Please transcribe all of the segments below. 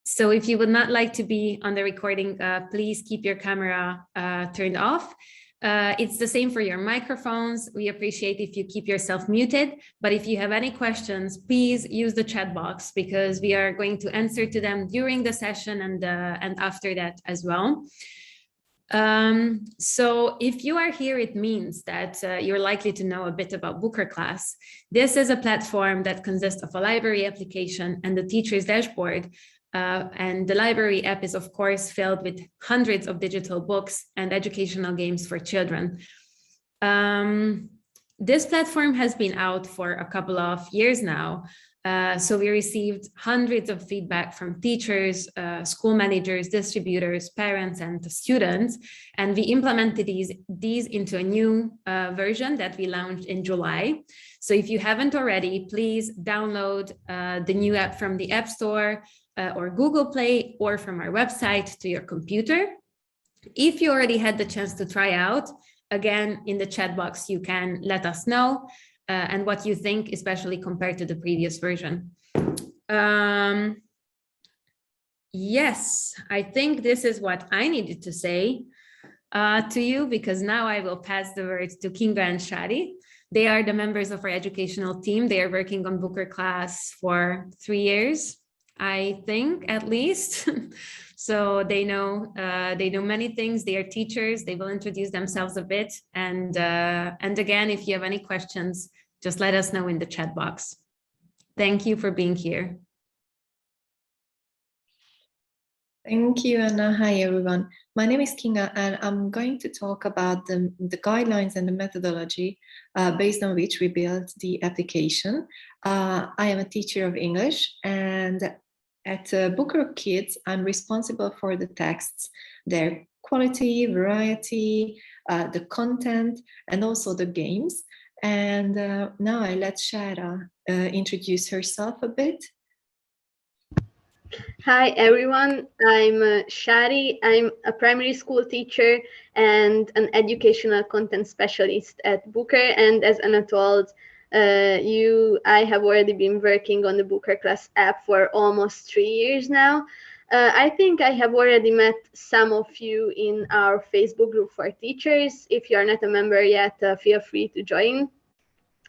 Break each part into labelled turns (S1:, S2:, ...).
S1: So if you would not like to be on the recording, please keep your camera turned off. It's the same for your microphones. We appreciate if you keep yourself muted, but if you have any questions, please use the chat box because we are going to answer to them during the session and after that as well. So if you are here, it means that you're likely to know a bit about BOOKR class. This is a platform that consists of a library application and the teacher's dashboard. And the library app is, of course, filled with hundreds of digital books and educational games for children. This platform has been out for a couple of years now. So we received hundreds of feedback from teachers, school managers, distributors, parents, and students. And we implemented these into a new version that we launched in July. So if you haven't already, please download the new app from the App Store or Google Play or from our website to your computer. If you already had the chance to try out, again, in the chat box, you can let us know and what you think, especially compared to the previous version. Yes, I think this is what I needed to say to you, because now I will pass the word to Kinga and Shadi. They are the members of our educational team. They are working on BOOKR class for 3 years, I think, at least. So they know many things. They are teachers. They will introduce themselves a bit. And again, if you have any questions, just let us know in the chat box. Thank you for being here.
S2: Thank you, Anna. Hi, everyone. My name is Kinga, and I'm going to talk about the guidelines and the methodology based on which we built the application. I am a teacher of English, and at BOOKR Kids, I'm responsible for the texts, their quality, variety, the content, and also the games. And now I let Shara introduce herself a bit.
S3: Hi, everyone. I'm Shari. I'm a primary school teacher and an educational content specialist at BOOKR. And as Anna told I have already been working on the BOOKR class app for almost 3 years now. I think I have already met some of you in our Facebook group for teachers. If you are not a member yet, feel free to join.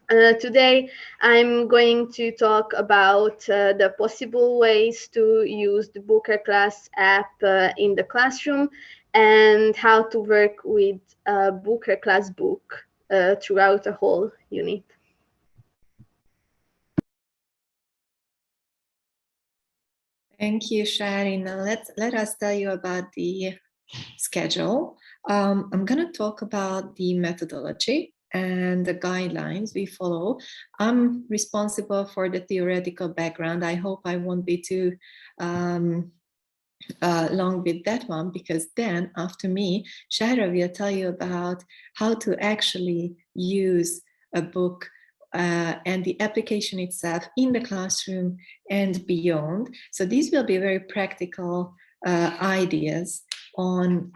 S3: Today, I'm going to talk about the possible ways to use the BOOKR class app in the classroom and how to work with a BOOKR class book throughout the whole unit.
S2: Thank you, Shari. Now let us tell you about the schedule. I'm going to talk about the methodology and the guidelines we follow. I'm responsible for the theoretical background. I hope I won't be too long with that one, because then after me, Shara will tell you about how to actually use a book and the application itself in the classroom and beyond. So these will be very practical ideas on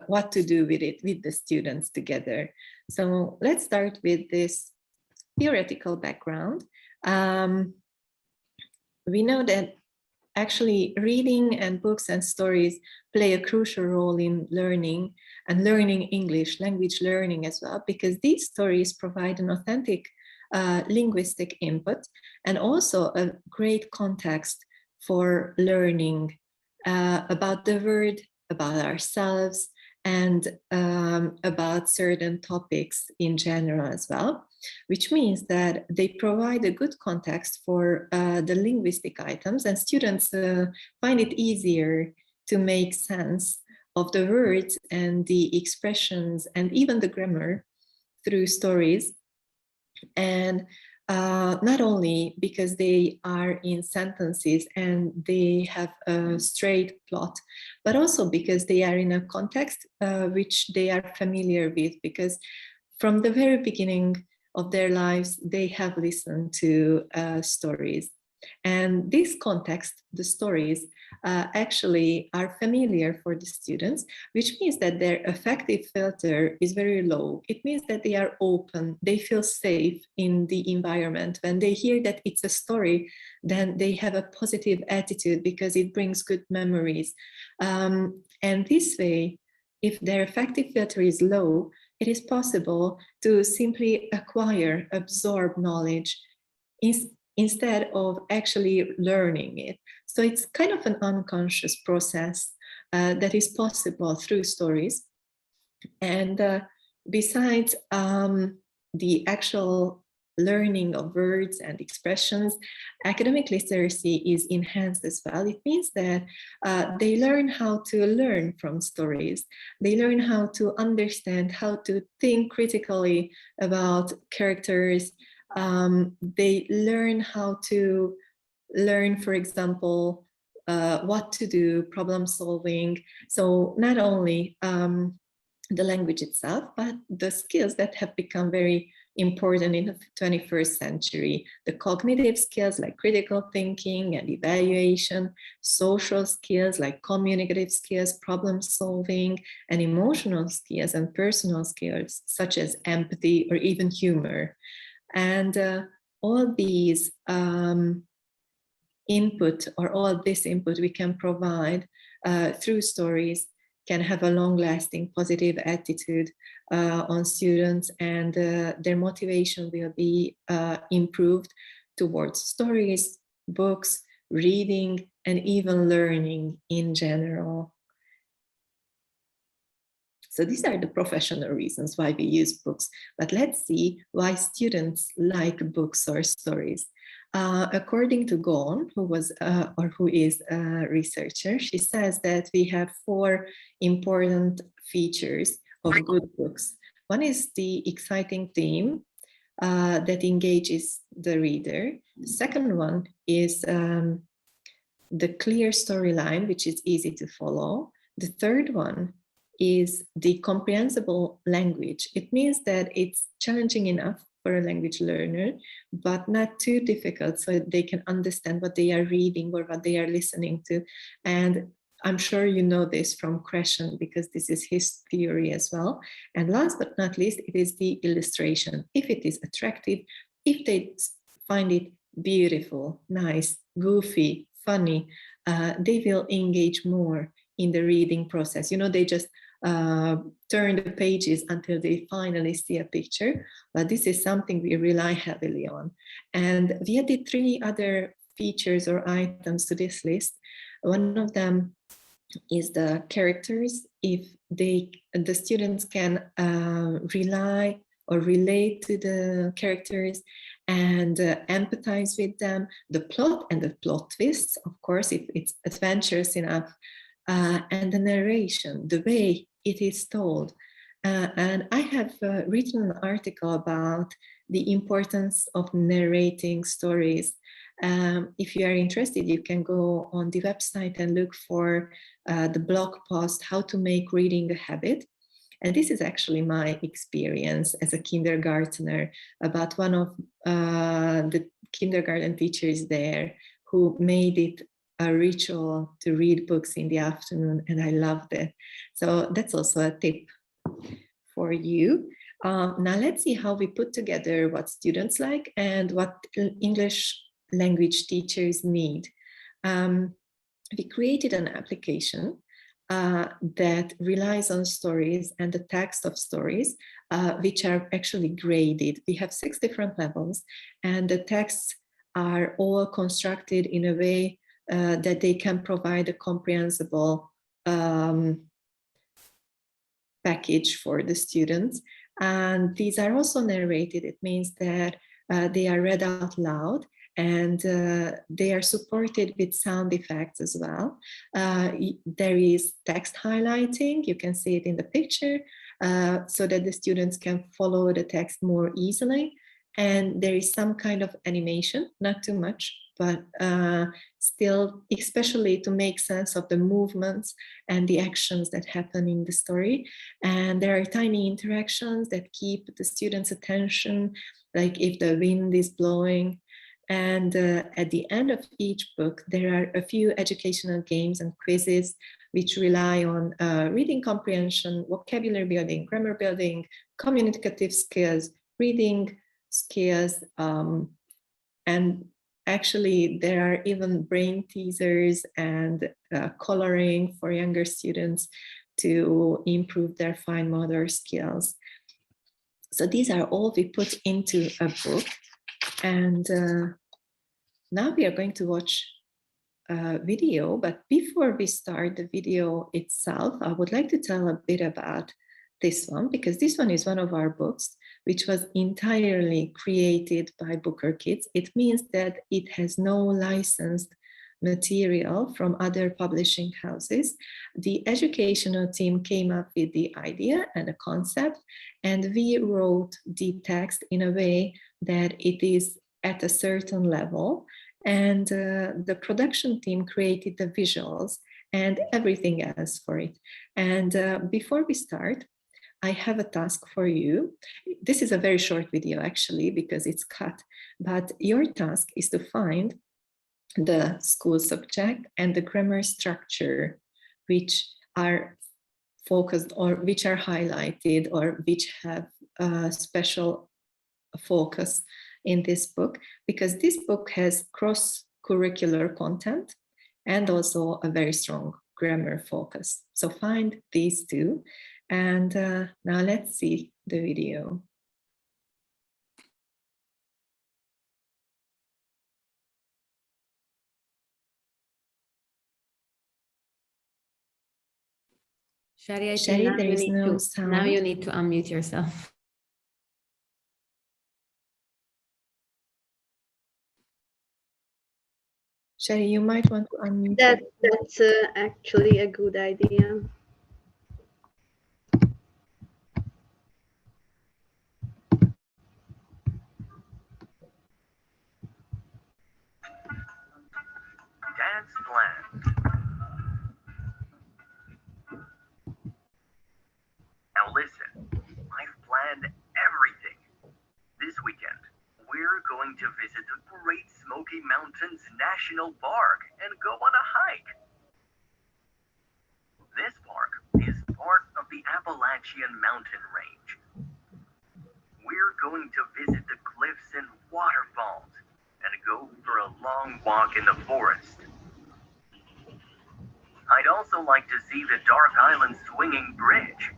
S2: what to do with it, with the students together. So let's start with this theoretical background. We know that actually reading and books and stories play a crucial role in learning and learning English, language learning as well, because these stories provide an authentic linguistic input and also a great context for learning about the world, about ourselves, and about certain topics in general as well, which means that they provide a good context for the linguistic items, and students find it easier to make sense of the words and the expressions and even the grammar through stories. And not only because they are in sentences and they have a straight plot, but also because they are in a context which they are familiar with, because from the very beginning of their lives, they have listened to stories. And this context, the stories, actually are familiar for the students, which means that their affective filter is very low. It means that they are open, they feel safe in the environment. When they hear that it's a story, then they have a positive attitude because it brings good memories. And this way, if their affective filter is low, it is possible to simply acquire, absorb knowledge instead of actually learning it. So it's kind of an unconscious process that is possible through stories. And besides the actual learning of words and expressions, academic literacy is enhanced as well. It means that they learn how to learn from stories. They learn how to understand, how to think critically about characters. They learn how to learn, for example, what to do, problem solving. So not only the language itself, but the skills that have become very important in the 21st century. The cognitive skills like critical thinking and evaluation, social skills like communicative skills, problem solving, and emotional skills and personal skills such as empathy or even humor. And all these input, or all this input we can provide through stories, can have a long-lasting positive attitude on students, and their motivation will be improved towards stories, books, reading, and even learning in general. So these are the professional reasons why we use books, but let's see why students like books or stories. According to Gon, who is a researcher, she says that we have 4 important features of good books. One is the exciting theme that engages the reader. The second one is the clear storyline, which is easy to follow. The third one is the comprehensible language. It means that it's challenging enough for a language learner, but not too difficult, so they can understand what they are reading or what they are listening to. And I'm sure you know this from Crescent, because this is his theory as well. And last but not least, it is the illustration. If it is attractive, if they find it beautiful, nice, goofy, funny, they will engage more in the reading process. You know, they just turn the pages until they finally see a picture. But this is something we rely heavily on. And we added 3 other features or items to this list. One of them is the characters. If the students can rely or relate to the characters and empathize with them. The plot and the plot twists, of course, if it's adventurous enough, and the narration, the way it is told. And I have written an article about the importance of narrating stories. If you are interested, you can go on the website and look for the blog post, How to Make Reading a Habit. And this is actually my experience as a kindergartner about one of the kindergarten teachers there who made it a ritual to read books in the afternoon, and I loved it. So that's also a tip for you. Now let's see how we put together what students like and what English language teachers need. We created an application that relies on stories and the text of stories, which are actually graded. We have 6 different levels, and the texts are all constructed in a way that they can provide a comprehensible package for the students. And these are also narrated. It means that they are read out loud, and they are supported with sound effects as well. There is text highlighting. You can see it in the picture, so that the students can follow the text more easily. And there is some kind of animation, not too much, but still, especially to make sense of the movements and the actions that happen in the story. And there are tiny interactions that keep the students' attention, like if the wind is blowing. And at the end of each book, there are a few educational games and quizzes which rely on reading comprehension, vocabulary building, grammar building, communicative skills, reading skills, and actually there are even brain teasers and coloring for younger students to improve their fine motor skills. So these are all we put into a book. And now we are going to watch a video, but before we start the video itself, I would like to tell a bit about this one, because this one is one of our books, which was entirely created by BOOKR Kids. It means that it has no licensed material from other publishing houses. The educational team came up with the idea and the concept, and we wrote the text in a way that it is at a certain level. And the production team created the visuals and everything else for it. And before we start, I have a task for you. This is a very short video, actually, because it's cut. But your task is to find the school subject and the grammar structure, which are focused or which are highlighted or which have a special focus in this book, because this book has cross-curricular content and also a very strong grammar focus. So find these two. And now let's see the video.
S1: Shari,
S2: There is no sound.
S1: Now you need to unmute yourself.
S2: Shari, you might want to unmute.
S3: That's actually a good idea.
S4: Dad's plan. Now listen, I've planned everything. This weekend, we're going to visit the Great Smoky Mountains National Park and go on a hike. This park is part of the Appalachian Mountain Range. We're going to visit the cliffs and waterfalls and go for a long walk in the forest. I'd also like to see the Dark Island Swinging Bridge.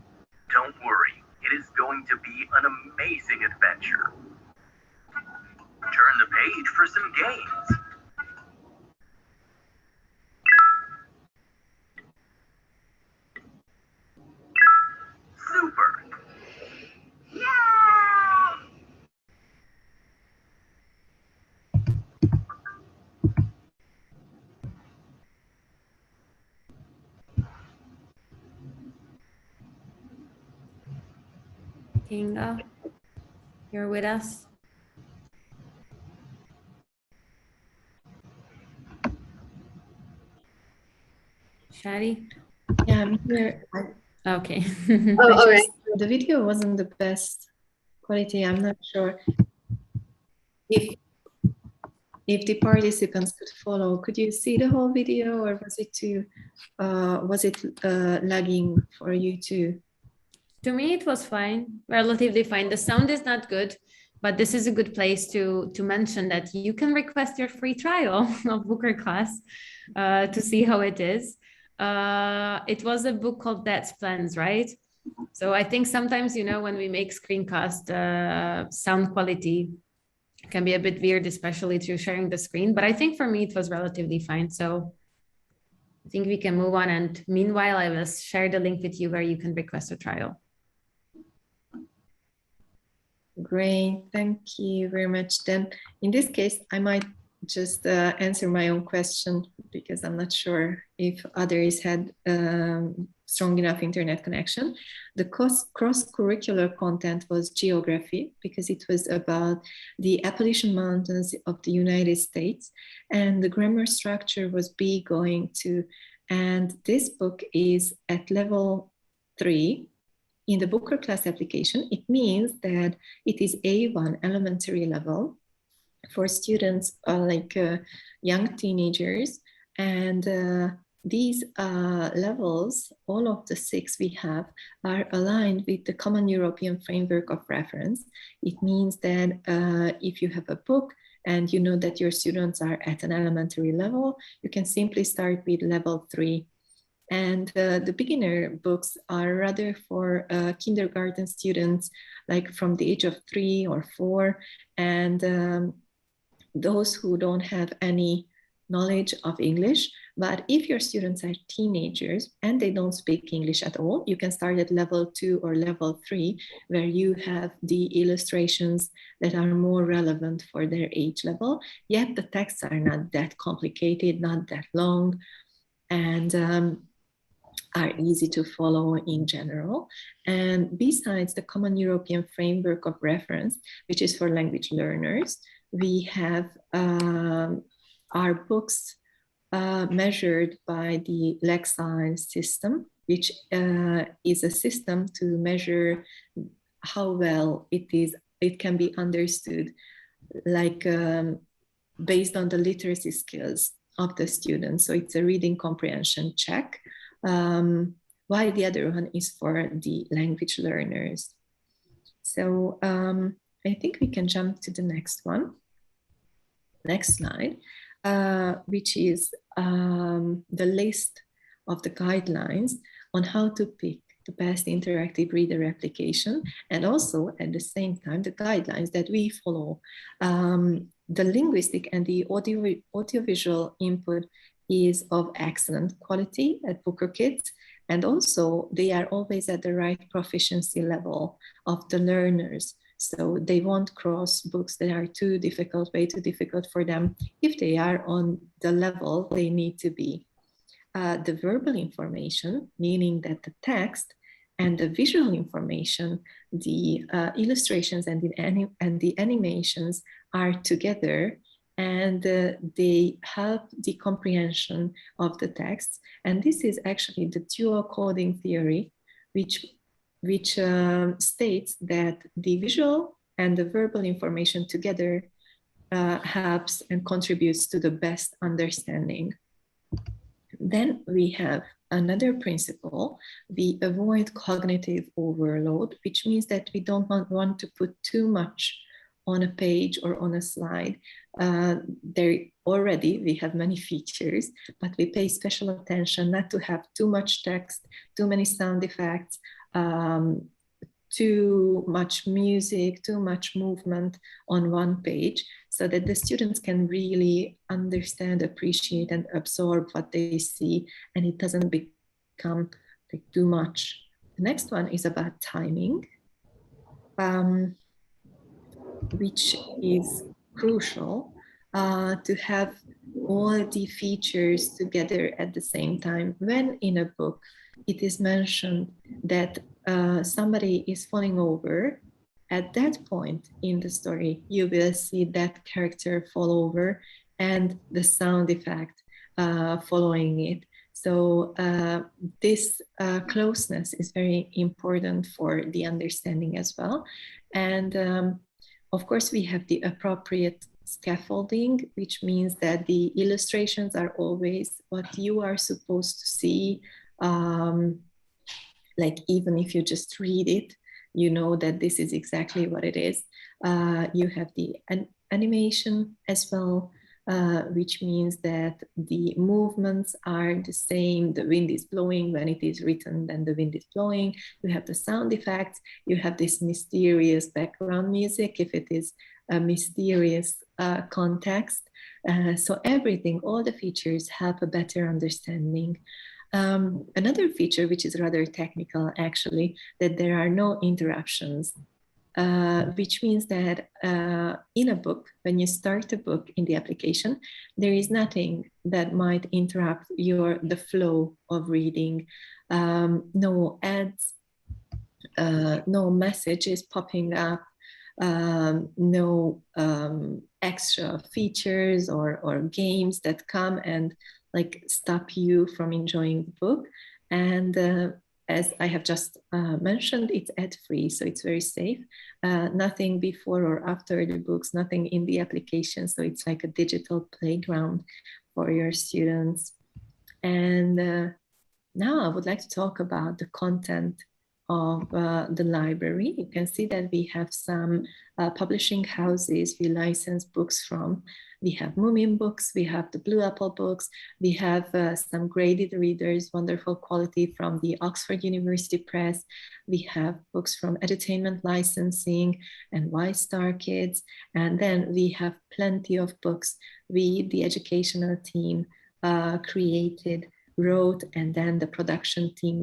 S4: Don't worry, it is going to be an amazing adventure. Turn the page for some games. Super! Yeah!
S1: Kinga, you're with us? Shari?
S2: Yeah, I'm here.
S1: Okay.
S3: Oh, all right.
S2: The video wasn't the best quality. I'm not sure if the participants could follow. Could you see the whole video, or was it lagging for you too?
S1: To me, it was fine, relatively fine. The sound is not good, but this is a good place to mention that you can request your free trial of BOOKR class to see how it is. It was a book called Dad's Plans, right? So I think sometimes, when we make screencast, sound quality can be a bit weird, especially through sharing the screen. But I think for me, it was relatively fine. So I think we can move on. And meanwhile, I will share the link with you where you can request a trial.
S2: Great, thank you very much. Then in this case, I might just answer my own question, because I'm not sure if others had strong enough internet connection. The cross-curricular content was geography, because it was about the Appalachian Mountains of the United States, and the grammar structure was B going to, and this book is at level 3 in the BOOKR class application. It means that it is A1 elementary level, for students like young teenagers. And these levels, all of the 6 we have, are aligned with the Common European Framework of Reference. It means that if you have a book and you know that your students are at an elementary level, you can simply start with level 3. And the beginner books are rather for kindergarten students, like from the age of 3 or 4. And those who don't have any knowledge of English. But if your students are teenagers and they don't speak English at all, you can start at level 2 or level 3, where you have the illustrations that are more relevant for their age level. Yet the texts are not that complicated, not that long, and are easy to follow in general. And besides the Common European Framework of Reference, which is for language learners, we have our books measured by the Lexile system, which is a system to measure how well it can be understood, like based on the literacy skills of the students. So it's a reading comprehension check, while the other one is for the language learners. So I think we can jump to the next one. Next slide, which is the list of the guidelines on how to pick the best interactive reader application, and also at the same time the guidelines that we follow. The linguistic and the audiovisual input is of excellent quality at BOOKR Kids, and also they are always at the right proficiency level of the learners. So they won't cross books that are too difficult, way too difficult for them, if they are on the level they need to be. The verbal information, meaning that the text and the visual information, the illustrations and the animations are together, and they help the comprehension of the text. And this is actually the dual coding theory, which states that the visual and the verbal information together helps and contributes to the best understanding. Then we have another principle: we avoid cognitive overload, which means that we don't want to put too much on a page or on a slide. We have many features, but we pay special attention not to have too much text, too many sound effects, too much music, too much movement on one page, so that the students can really understand, appreciate, and absorb what they see, and it doesn't become like too much. The next one is about timing, which is crucial to have all the features together at the same time. When in a book it is mentioned that somebody is falling over, at that point in the story, you will see that character fall over and the sound effect following it. So this closeness is very important for the understanding as well. And of course, we have the appropriate scaffolding, which means that the illustrations are always what you are supposed to see. Like even if you just read it, you know that this is exactly what it is. You have the animation as well, which means that the movements are the same. The wind is blowing when it is written, then the wind is blowing. You have the sound effects. You have this mysterious background music if it is a mysterious context. So everything, all the features help a better understanding. Another feature, which is rather technical actually, that there are no interruptions, which means that in a book, when you start a book in the application, there is nothing that might interrupt the flow of reading. No ads, no messages popping up, no extra features or games that come and like stop you from enjoying the book. And as I have just mentioned, it's ad-free, so it's very safe. Nothing before or after the books, nothing in the application. So it's like a digital playground for your students. And now I would like to talk about the content of the library. You can see that we have some publishing houses we license books from. We have Moomin books, we have the Blue Apple books, we have some graded readers, wonderful quality from the Oxford University Press. We have books from Edutainment Licensing and Y-Star Kids. And then we have plenty of books we, the educational team, created, wrote, and then the production team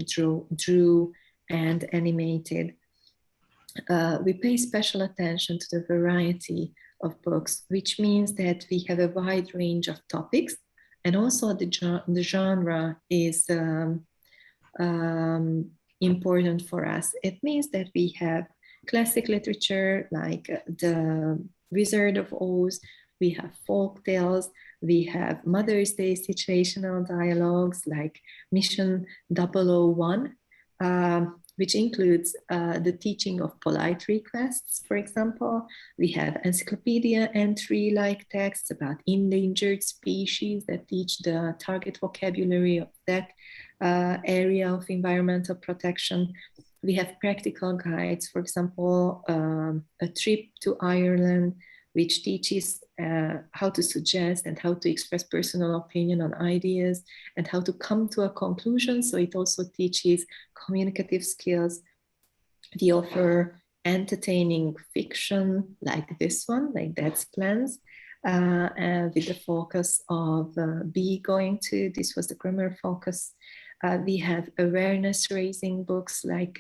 S2: drew and animated. We pay special attention to the variety of books, which means that we have a wide range of topics, and also the genre is important for us. It means that we have classic literature like the Wizard of Oz, we have folk tales, we have Mother's Day situational dialogues like Mission 001, which includes the teaching of polite requests, for example. We have encyclopedia entry-like texts about endangered species that teach the target vocabulary of that area of environmental protection. We have practical guides, for example, a trip to Ireland, which teaches how to suggest and how to express personal opinion on ideas and how to come to a conclusion. So it also teaches communicative skills. We offer entertaining fiction like this one, like Dad's Plans, with the focus of B going to, this was the grammar focus. We have awareness raising books like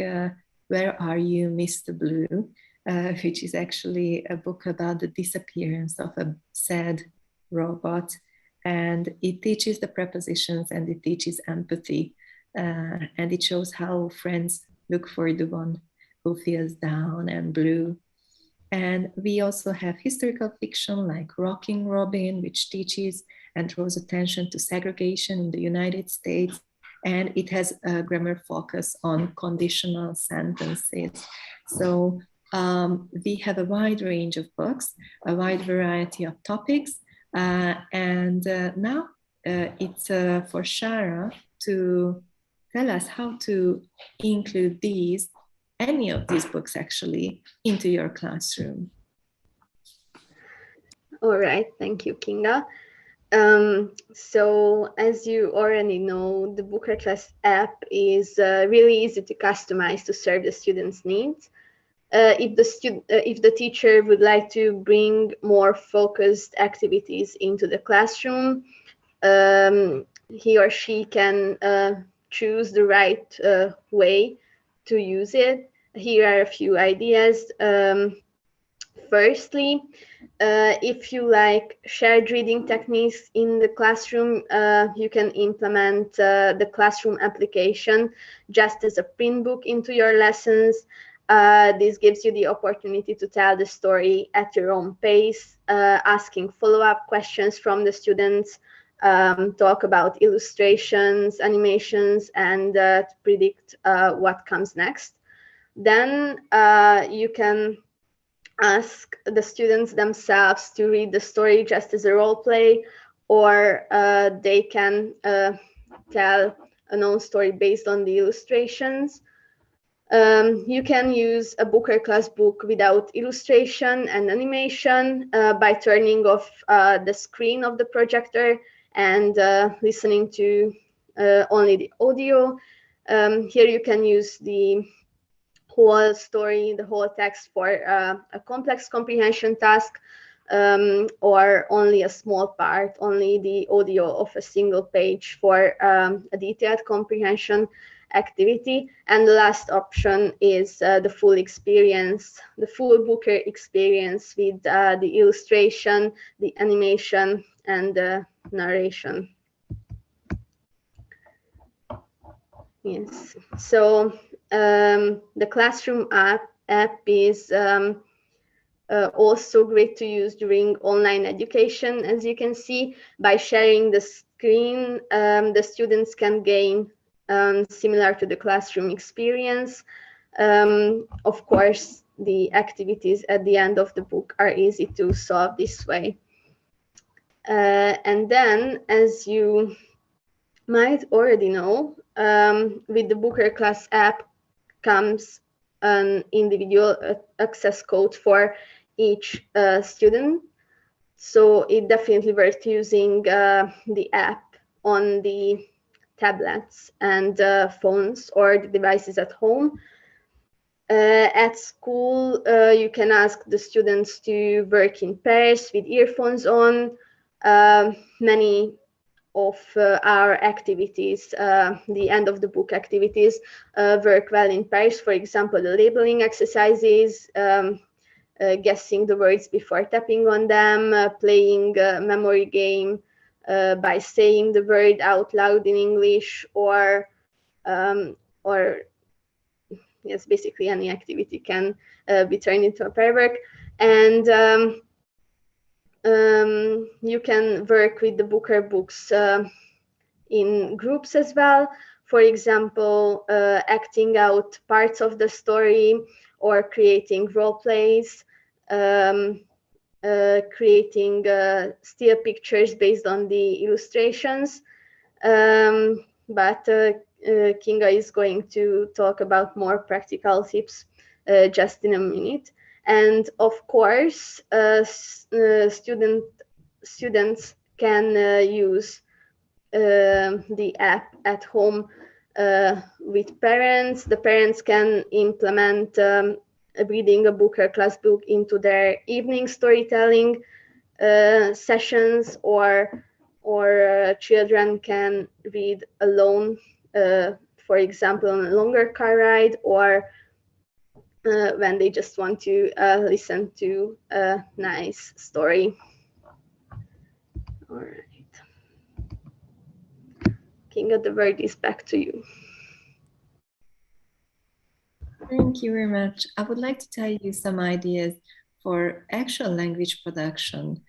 S2: Where Are You, Mr. Blue? Which is actually a book about the disappearance of a sad robot. And it teaches the prepositions and it teaches empathy. And it shows how friends look for the one who feels down and blue. And we also have historical fiction like Rocking Robin, which teaches and draws attention to segregation in the United States. And it has a grammar focus on conditional sentences. So we have a wide range of books, a wide variety of topics, and now it's for Shara to tell us how to include any of these books actually, into your classroom.
S3: All right, thank you, Kinga. So as you already know, the BOOKR Class app is really easy to customize to serve the students' needs. If the teacher would like to bring more focused activities into the classroom, he or she can choose the right way to use it. Here are a few ideas. Firstly, if you like shared reading techniques in the classroom, you can implement the classroom application just as a print book into your lessons. This gives you the opportunity to tell the story at your own pace, asking follow-up questions from the students, talk about illustrations, animations, and to predict what comes next. Then you can ask the students themselves to read the story just as a role play, or they can tell a known story based on the illustrations. You can use a BOOKR class book without illustration and animation by turning off the screen of the projector and listening to only the audio. Here you can use the whole story, the whole text for a complex comprehension task, or only a small part, only the audio of a single page for a detailed comprehension activity. And the last option is the full experience, the full BOOKR experience with the illustration, the animation, and the narration. Yes, so the Classroom app is also great to use during online education. As you can see, by sharing the screen, the students can gain similar to the classroom experience. Of course, the activities at the end of the book are easy to solve this way. And then, as you might already know, with the BOOKR class app comes an individual access code for each student. So it definitely worth using the app on the tablets and phones or the devices at home. At school, you can ask the students to work in pairs with earphones on. Many of our activities, the end of the book activities, work well in pairs. For example, the labeling exercises, guessing the words before tapping on them, playing a memory game by saying the word out loud in English, or yes, basically any activity can be turned into a pair work. And you can work with the BOOKR books in groups as well. For example, acting out parts of the story or creating role plays, creating still pictures based on the illustrations. But Kinga is going to talk about more practical tips just in a minute. And of course, students can use the app at home with parents. The parents can implement reading a BOOKR class book into their evening storytelling sessions, or children can read alone, for example, on a longer car ride, or when they just want to listen to a nice story. All right. Kinga, the word is back to you.
S2: Thank you very much. I would like to tell you some ideas for actual language production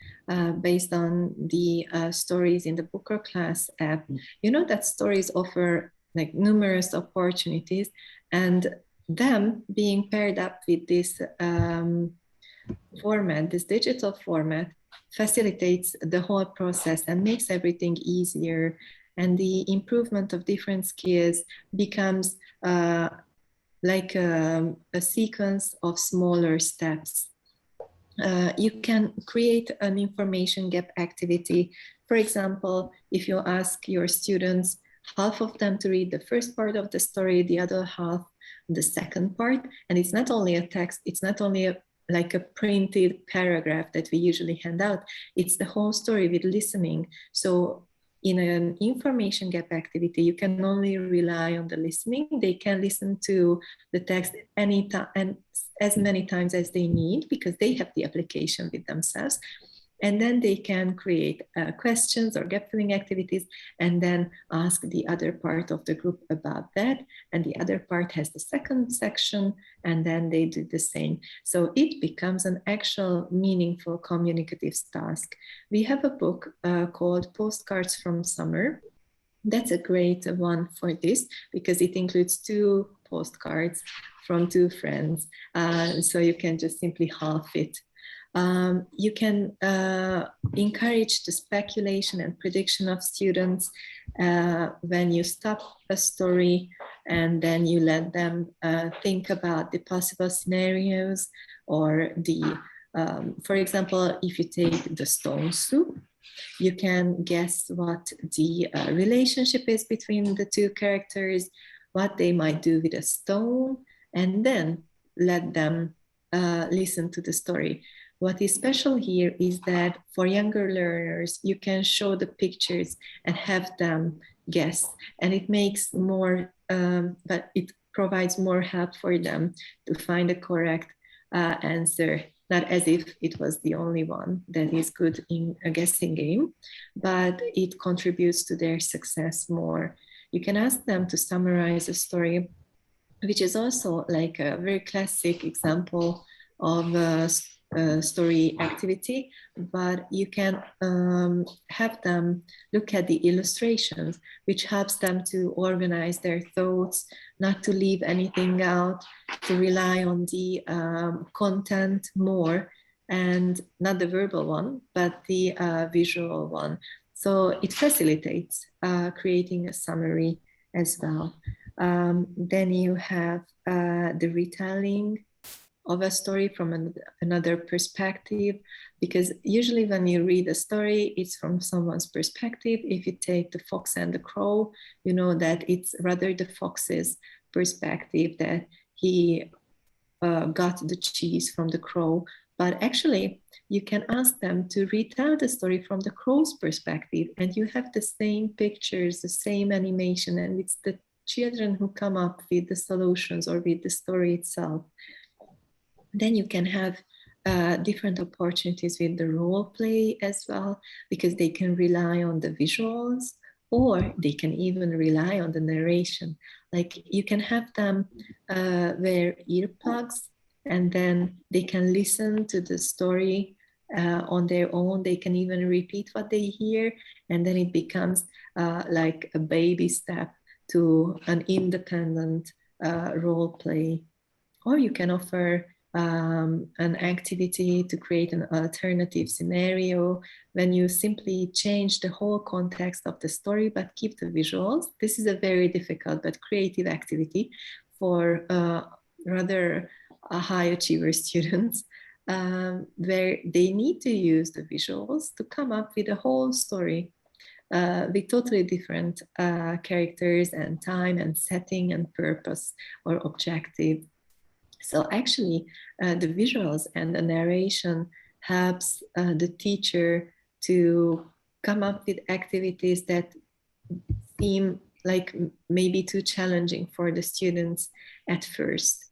S2: based on the stories in the BOOKR class app. You know that stories offer like numerous opportunities, and them being paired up with this format, this digital format, facilitates the whole process and makes everything easier. And the improvement of different skills becomes like a sequence of smaller steps. You can create an information gap activity. For example, if you ask your students, half of them to read the first part of the story, the other half the second part, and it's not only a text, it's not only like a printed paragraph that we usually hand out, it's the whole story with listening. So in an information gap activity, you can only rely on the listening. They can listen to the text anytime and as many times as they need, because they have the application with themselves. And then they can create questions or gap filling activities and then ask the other part of the group about that. And the other part has the second section, and then they do the same. So it becomes an actual meaningful communicative task. We have a book called Postcards from Summer. That's a great one for this because it includes 2 postcards from 2 friends. So you can just simply half it. You can encourage the speculation and prediction of students when you stop a story and then you let them think about the possible scenarios, or the, for example, if you take the stone soup, you can guess what the relationship is between the 2 characters, what they might do with a stone, and then let them listen to the story. What is special here is that for younger learners, you can show the pictures and have them guess, and it makes more, but it provides more help for them to find a correct answer, not as if it was the only one that is good in a guessing game, but it contributes to their success more. You can ask them to summarize a story, which is also like a very classic example of story activity, but you can have them look at the illustrations, which helps them to organize their thoughts, not to leave anything out, to rely on the content more, and not the verbal one, but the visual one. So it facilitates creating a summary as well. Then you have the retelling of a story from another perspective, because usually when you read a story, it's from someone's perspective. If you take The Fox and the Crow, you know that it's rather the fox's perspective, that he got the cheese from the crow. But actually, you can ask them to retell the story from the crow's perspective, and you have the same pictures, the same animation, and it's the children who come up with the solutions or with the story itself. Then you can have different opportunities with the role play as well, because they can rely on the visuals, or they can even rely on the narration. Like you can have them wear earplugs, and then they can listen to the story on their own. They can even repeat what they hear, and then it becomes like a baby step to an independent role play. Or you can offer an activity to create an alternative scenario when you simply change the whole context of the story but keep the visuals. This is a very difficult but creative activity for rather high achiever students, where they need to use the visuals to come up with a whole story with totally different characters and time and setting and purpose or objective. So actually, the visuals and the narration helps the teacher to come up with activities that seem like maybe too challenging for the students at first.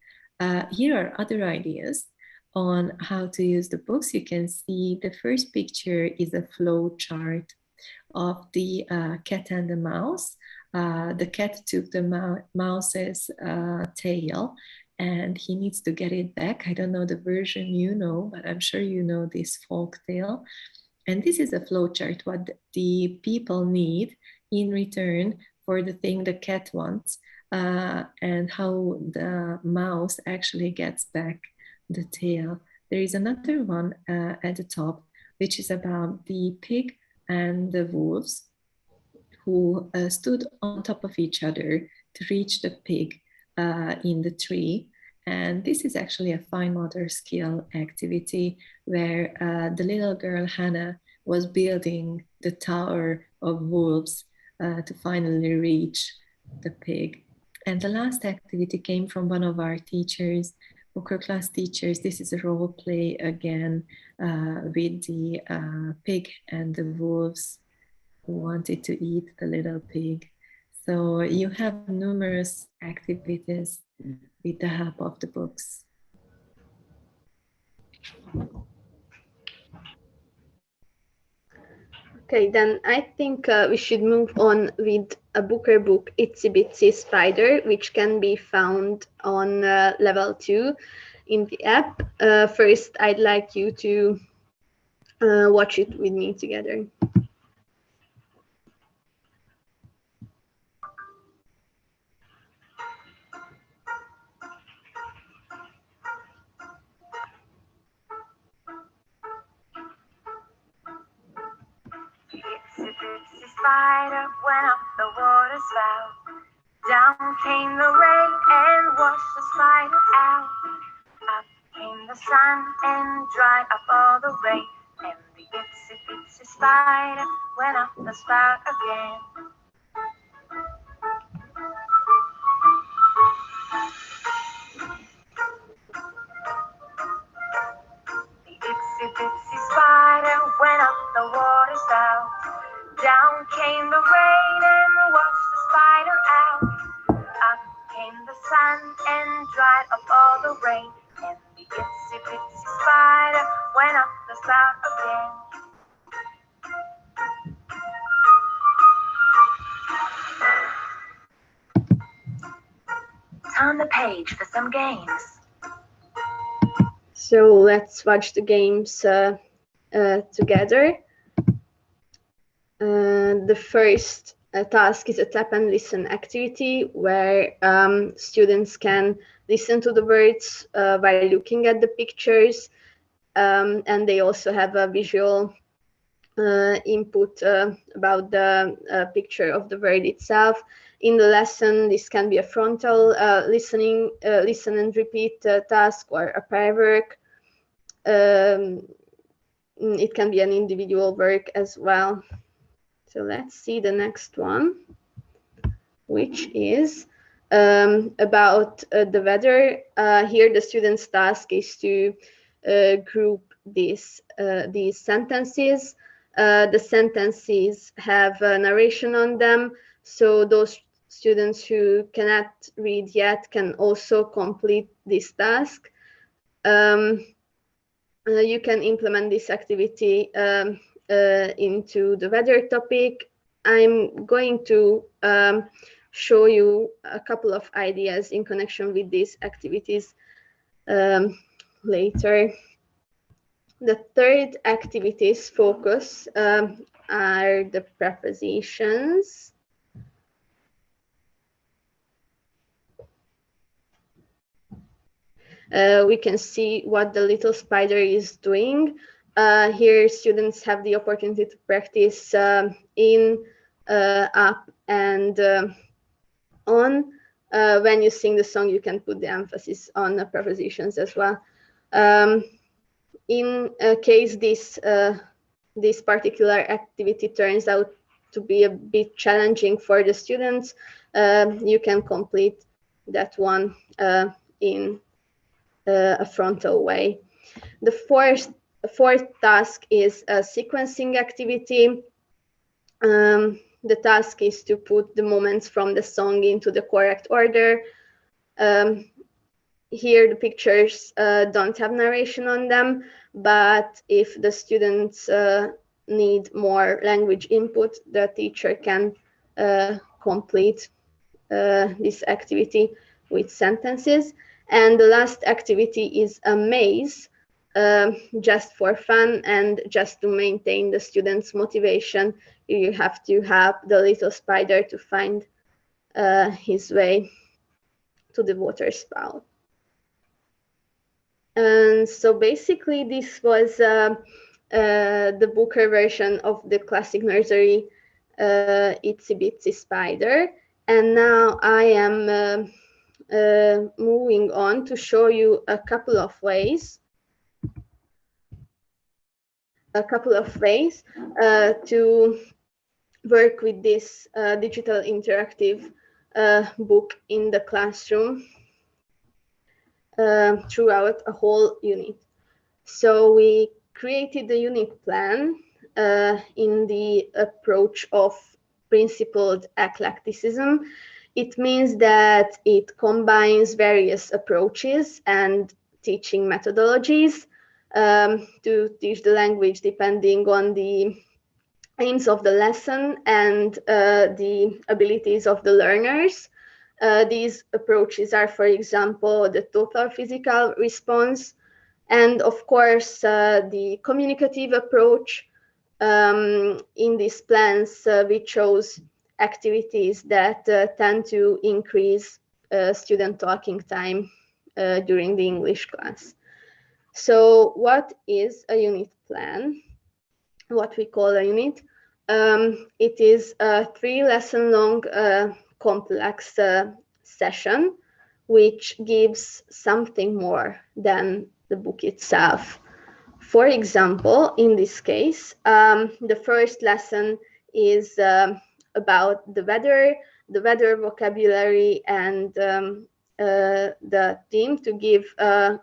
S2: Here are other ideas on how to use the books. You can see the first picture is a flow chart of the cat and the mouse. The cat took the mouse's tail, and he needs to get it back. I don't know the version you know, but I'm sure you know this folk tale. And this is a flowchart, what the people need in return for the thing the cat wants, and how the mouse actually gets back the tail. There is another one at the top, which is about the pig and the wolves who stood on top of each other to reach the pig in the tree. And this is actually a fine motor skill activity where the little girl Hannah was building the tower of wolves to finally reach the pig. And the last activity came from one of our teachers, BOOKR class teachers. This is a role play again with the pig and the wolves who wanted to eat the little pig. So you have numerous activities with the help of the books.
S3: Okay, then I think we should move on with a BOOKR book, Itsy Bitsy Spider, which can be found on level 2 in the app. First, I'd like you to watch it with me together.
S4: Itsy bitsy spider went up the water spout. Down came the rain and washed the spider out. Up came the sun and dried up all the rain. And the itsy bitsy spider went up the spout again. The itsy bitsy spider went up the water spout. Down came the rain and washed the spider out. Up came the sun and dried up all the rain. And the itsy bitsy spider went up the spout again. Turn the page for some games.
S3: So let's watch the games together. The first task is a tap and listen activity where students can listen to the words by looking at the pictures, and they also have a visual input about the picture of the word itself. In the lesson, this can be a frontal listen and repeat task, or a pair work. It can be an individual work as well. So let's see the next one, which is about the weather. Here the student's task is to group these sentences. The sentences have a narration on them, so those students who cannot read yet can also complete this task. You can implement this activity into the weather topic. I'm going to show you a couple of ideas in connection with these activities later. The third activity's focus are the prepositions. We can see what the little spider is doing. Here, students have the opportunity to practice in, up, and on. When you sing the song, you can put the emphasis on the prepositions as well. In case this particular activity turns out to be a bit challenging for the students, you can complete that one in a frontal way. The fourth task is a sequencing activity. The task is to put the moments from the song into the correct order. Here the pictures don't have narration on them, but if the students need more language input, the teacher can complete this activity with sentences. And the last activity is a maze, just for fun and just to maintain the students' motivation. You have to help the little spider to find his way to the water spout. And so basically this was the BOOKR version of the classic nursery Itsy Bitsy Spider. And now I am moving on to show you a couple of ways to work with this digital interactive book in the classroom throughout a whole unit. So we created the unit plan in the approach of principled eclecticism. It means that it combines various approaches and teaching methodologies to teach the language depending on the aims of the lesson and the abilities of the learners. These approaches are, for example, the total physical response, and of course, the communicative approach. In these plans, we chose activities that tend to increase student talking time during the English class. So what is a unit plan? What we call a unit? It is a 3-lesson-long complex session, which gives something more than the book itself. For example, in this case, the first lesson is about the weather vocabulary, and the theme to give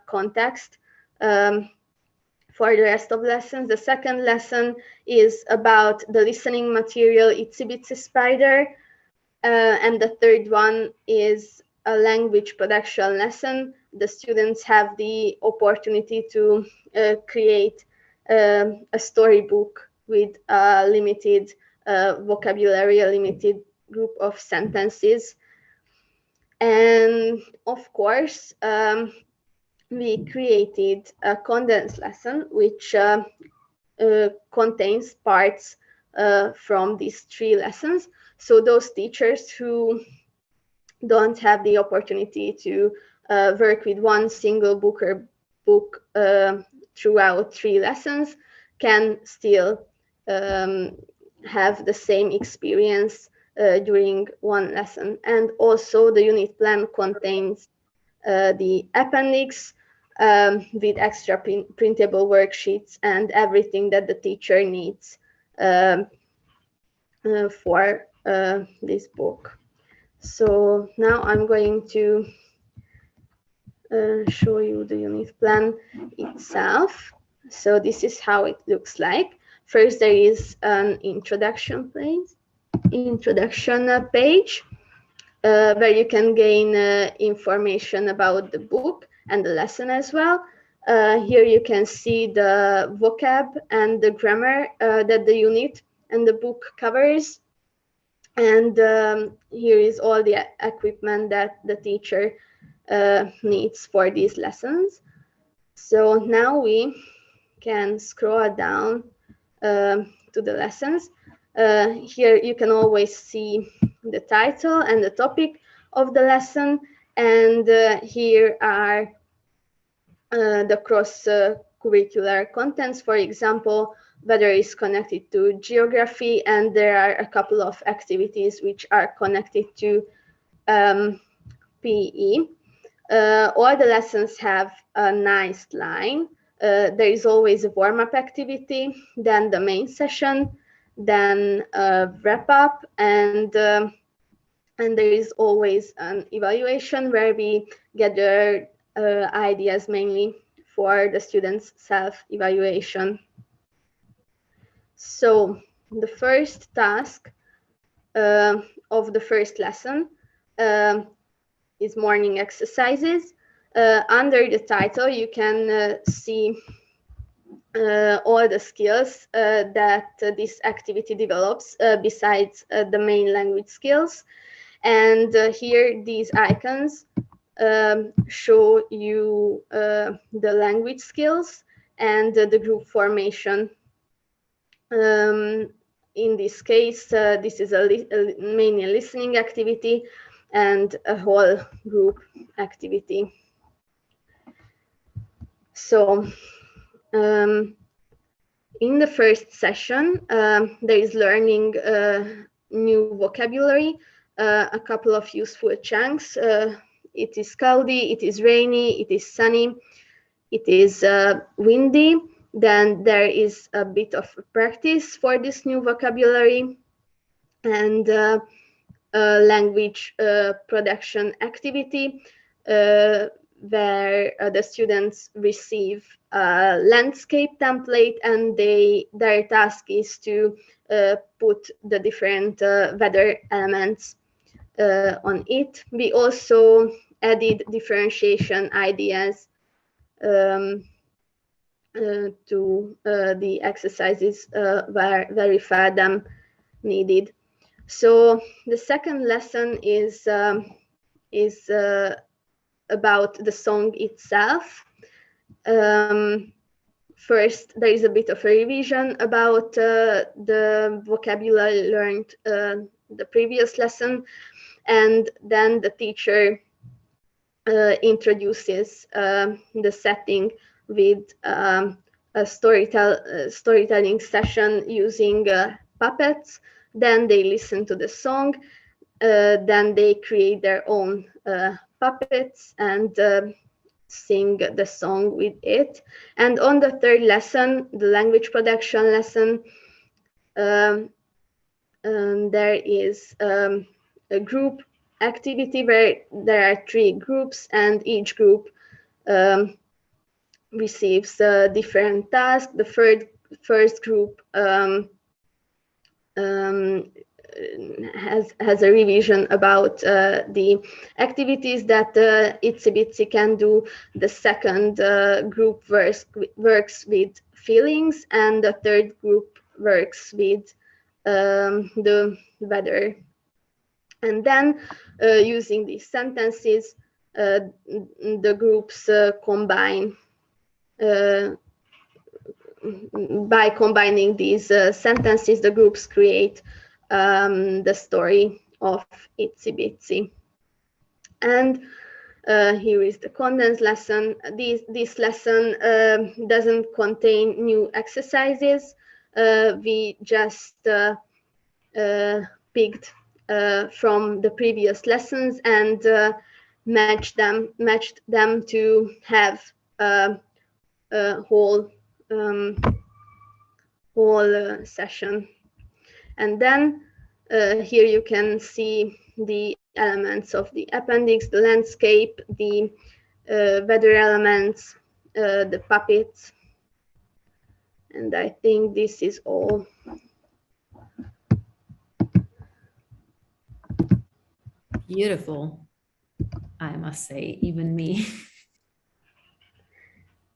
S3: context for the rest of lessons. The second lesson is about the listening material Itsy Bitsy Spider, and the third one is a language production lesson. The students have the opportunity to create a storybook with a limited vocabulary, a limited group of sentences. And of course, we created a condensed lesson which contains parts from these 3 lessons. So those teachers who don't have the opportunity to work with one single BOOKR book throughout 3 lessons can still have the same experience during one lesson. And also the unit plan contains the appendix with extra printable worksheets and everything that the teacher needs for this book. So now I'm going to show you the unit plan itself. So this is how it looks like. First, there is an introduction page where you can gain information about the book and the lesson as well. Here you can see the vocab and the grammar that the unit and the book covers. And here is all the equipment that the teacher needs for these lessons. So now we can scroll down to the lessons. Here you can always see the title and the topic of the lesson, and here are the cross-curricular contents, for example, whether it's connected to geography, and there are a couple of activities which are connected to PE. All the lessons have a nice line. There is always a warm-up activity, then the main session, then a wrap-up, and there is always an evaluation where we gather ideas mainly for the students' self-evaluation. So the first task of the first lesson is morning exercises. Under the title, you can see all the skills that this activity develops besides the main language skills. And here, these icons show you the language skills and the group formation. In this case, this is mainly a listening activity and a whole group activity. So in the first session, there is learning new vocabulary, a couple of useful chunks. It is cloudy, it is rainy, it is sunny, it is windy. Then there is a bit of practice for this new vocabulary, and a language production activity where the students receive a landscape template, and their task is to put the different weather elements on it. We also added differentiation ideas to the exercises where we felt them needed. So the second lesson is about the song itself. First, there is a bit of a revision about the vocabulary learned the previous lesson, and then the teacher introduces the setting with a storytelling session using puppets. Then they listen to the song, then they create their own puppets and sing the song with it. And on the third lesson, the language production lesson, there is a group activity where there are 3 groups, and each group receives a different task. The first group has a revision about the activities that Itsy Bitsy can do. The second group works with feelings, and the third group works with the weather. And then using these sentences, the groups combine by combining these sentences, the groups create the story of Itsy Bitsy. And here is the condensed lesson. This lesson doesn't contain new exercises. We just picked from the previous lessons and matched them to have a whole session. And then here you can see the elements of the appendix, the landscape, the weather elements, the puppets. And I think this is all.
S1: Beautiful, I must say, even me.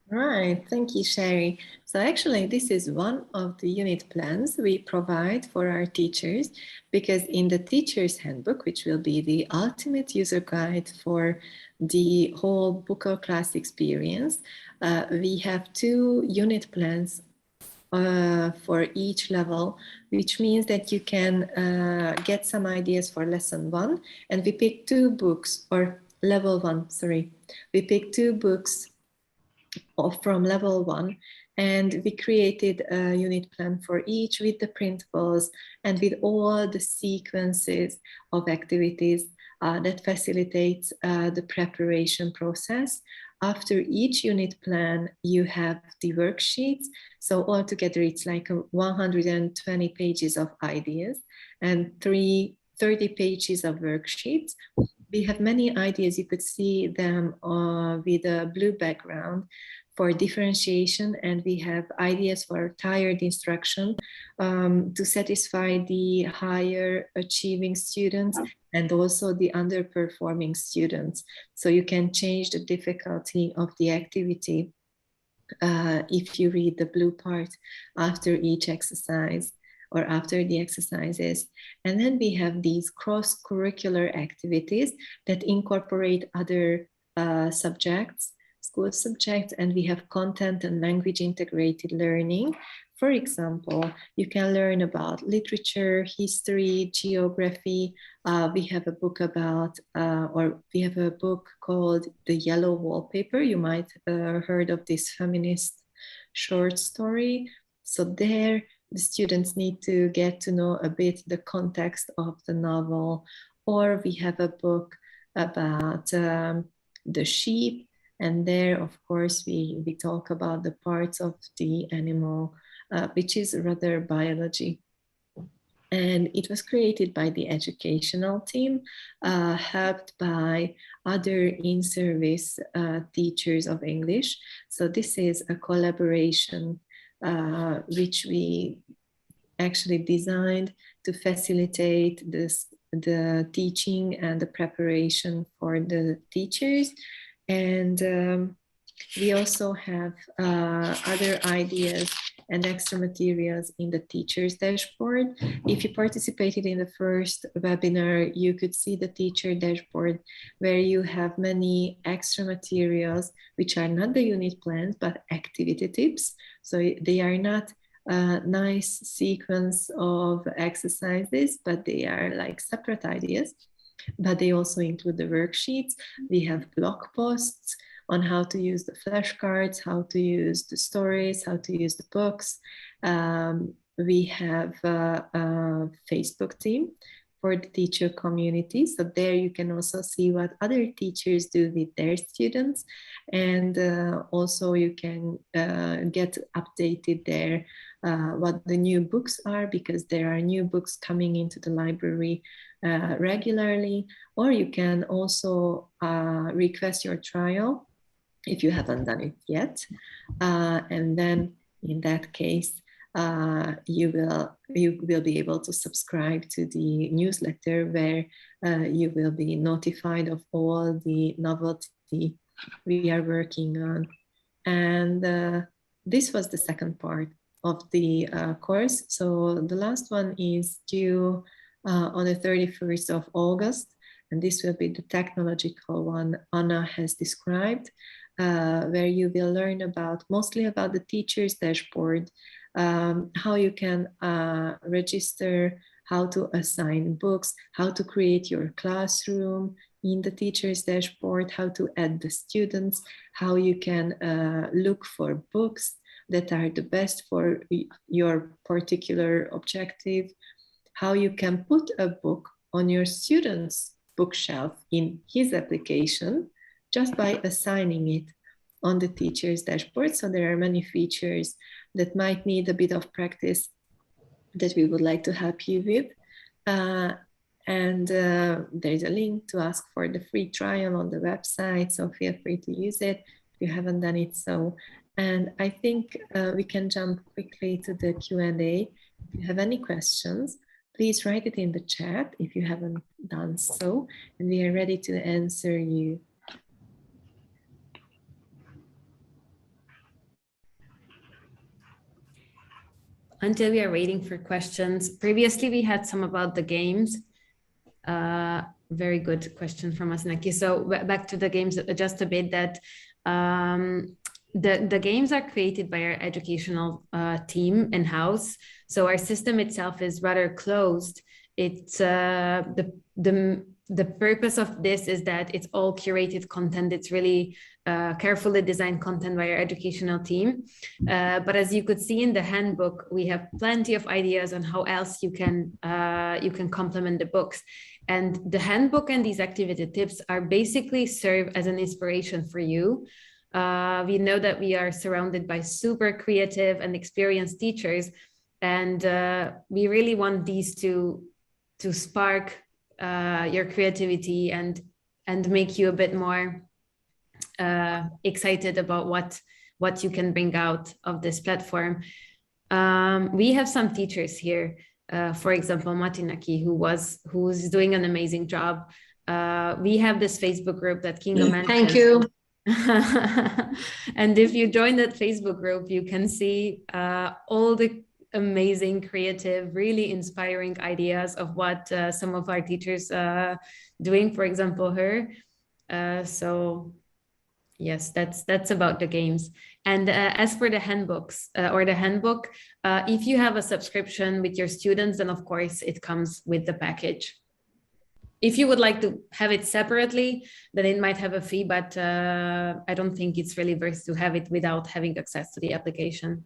S2: Right, thank you, Sherry. So actually, this is one of the unit plans we provide for our teachers, because in the teacher's handbook, which will be the ultimate user guide for the whole BOOKR class experience, we have 2 unit plans for each level, which means that you can get some ideas for lesson 1, and we pick 2 books, or level 1, sorry. We pick 2 books from level 1, and we created a unit plan for each with the printables and with all the sequences of activities that facilitates the preparation process. After each unit plan, you have the worksheets. So altogether, it's like 120 pages of ideas and 30 pages of worksheets. We have many ideas. You could see them with a blue background for differentiation, and we have ideas for tiered instruction to satisfy the higher achieving students and also the underperforming students. So you can change the difficulty of the activity if you read the blue part after each exercise or after the exercises. And then we have these cross-curricular activities that incorporate other subjects, school subjects, and we have content and language integrated learning. For example, you can learn about literature, history, geography. We have a book about, or we have a book called The Yellow Wallpaper. You might have heard of this feminist short story. So there, the students need to get to know a bit the context of the novel. Or we have a book about the sheep, and there, of course, we talk about the parts of the animal, which is rather biology. And it was created by the educational team, helped by other in-service teachers of English. So this is a collaboration which we actually designed to facilitate the teaching and the preparation for the teachers. And we also have other ideas and extra materials in the teacher's dashboard. If you participated in the first webinar, you could see the teacher dashboard where you have many extra materials, which are not the unit plans, but activity tips. So they are not a nice sequence of exercises, but they are like separate ideas. But they also include the worksheets. We have blog posts on how to use the flashcards, how to use the stories, how to use the books. We have a Facebook team for the teacher community. So there you can also see what other teachers do with their students. And also you can get updated there what the new books are, because there are new books coming into the library regularly. Or you can also request your trial if you haven't done it yet. And then in that case, you will be able to subscribe to the newsletter where you will be notified of all the novelty we are working on. And this was the second part of the course. So the last one is due on the 31st of August. and this will be the technological one Anna has described, where you will learn mostly about the teacher's dashboard, how you can register, how to assign books, how to create your classroom in the teacher's dashboard, how to add the students, how you can look for books that are the best for your particular objective, how you can put a book on your student's bookshelf in his application just by assigning it on the teacher's dashboard. So there are many features that might need a bit of practice that we would like to help you with. There's a link to ask for the free trial on the website, so feel free to use it if you haven't done it so. And I think we can jump quickly to the Q&A. If you have any questions, please write it in the chat if you haven't done so, and we are ready to answer you.
S1: Until we are waiting for questions, previously we had some about the games. Very good question from Asnaki. So back to the games just a bit, that the games are created by our educational team in-house. So our system itself is rather closed. It's the purpose of this is that it's all curated content. It's really carefully designed content by our educational team. But as you could see in the handbook, we have plenty of ideas on how else you can complement the books. And the handbook and these activity tips are basically serve as an inspiration for you. We know that we are surrounded by super creative and experienced teachers, and we really want these to spark your creativity and make you a bit more excited about what you can bring out of this platform. We have some teachers here, for example, Matinaki, who's doing an amazing job. We have this Facebook group that Kinga mentioned.
S5: Thank you.
S1: And if you join that Facebook group, you can see all the amazing, creative, really inspiring ideas of what some of our teachers doing, for example, her. So yes, that's about the games. And as for the handbooks or the handbook, if you have a subscription with your students, then of course it comes with the package. If you would like to have it separately, then it might have a fee, but I don't think it's really worth to have it without having access to the application.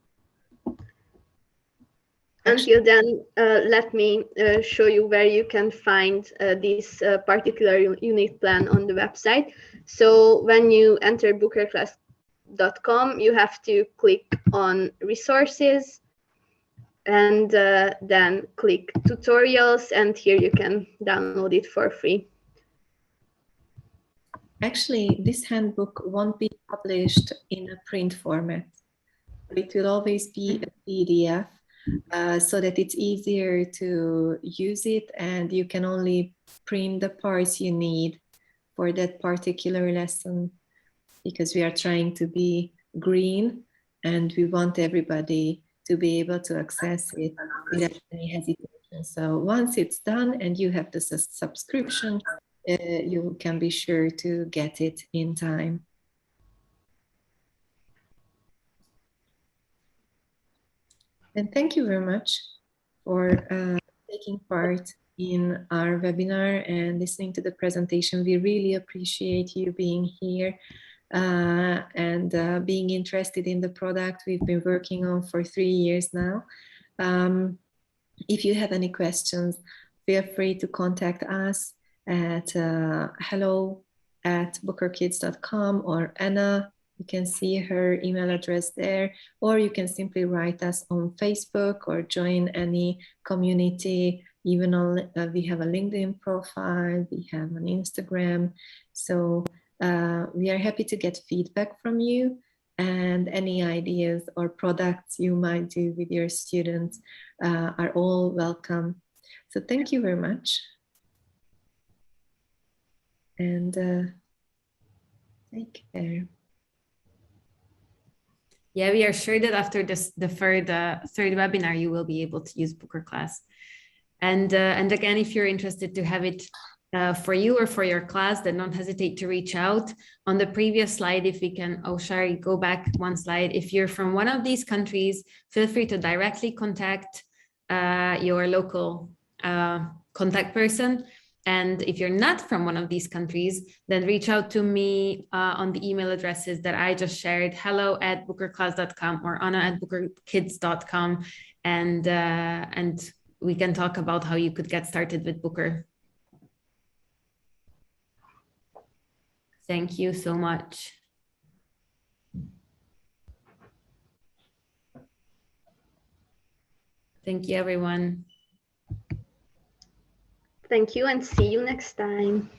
S3: Until then, let me show you where you can find this particular unit plan on the website. So when you enter bookerclass.com, you have to click on resources and then click tutorials, and here you can download it for free.
S2: Actually, this handbook won't be published in a print format. It will always be a PDF. So that it's easier to use it, and you can only print the parts you need for that particular lesson, because we are trying to be green and we want everybody to be able to access it without any hesitation. So once it's done and you have the subscription, you can be sure to get it in time. And thank you very much for taking part in our webinar and listening to the presentation. We really appreciate you being here and being interested in the product we've been working on for 3 years now. If you have any questions, feel free to contact us at hello@bookerkids.com, or Anna. You can see her email address there, or you can simply write us on Facebook or join any community. Even on, we have a LinkedIn profile, we have an Instagram. So we are happy to get feedback from you, and any ideas or products you might do with your students are all welcome. So thank you very much. And take care.
S1: Yeah, we are sure that after the third webinar, you will be able to use BOOKR Class. And again, if you're interested to have it for you or for your class, then don't hesitate to reach out. On the previous slide, if we can, oh, Shari, go back one slide. If you're from one of these countries, feel free to directly contact your local contact person. And if you're not from one of these countries, then reach out to me on the email addresses that I just shared, hello@bookerclass.com or anna@bookerkids.com. And we can talk about how you could get started with Booker. Thank you so much. Thank you, everyone.
S3: Thank you, and see you next time.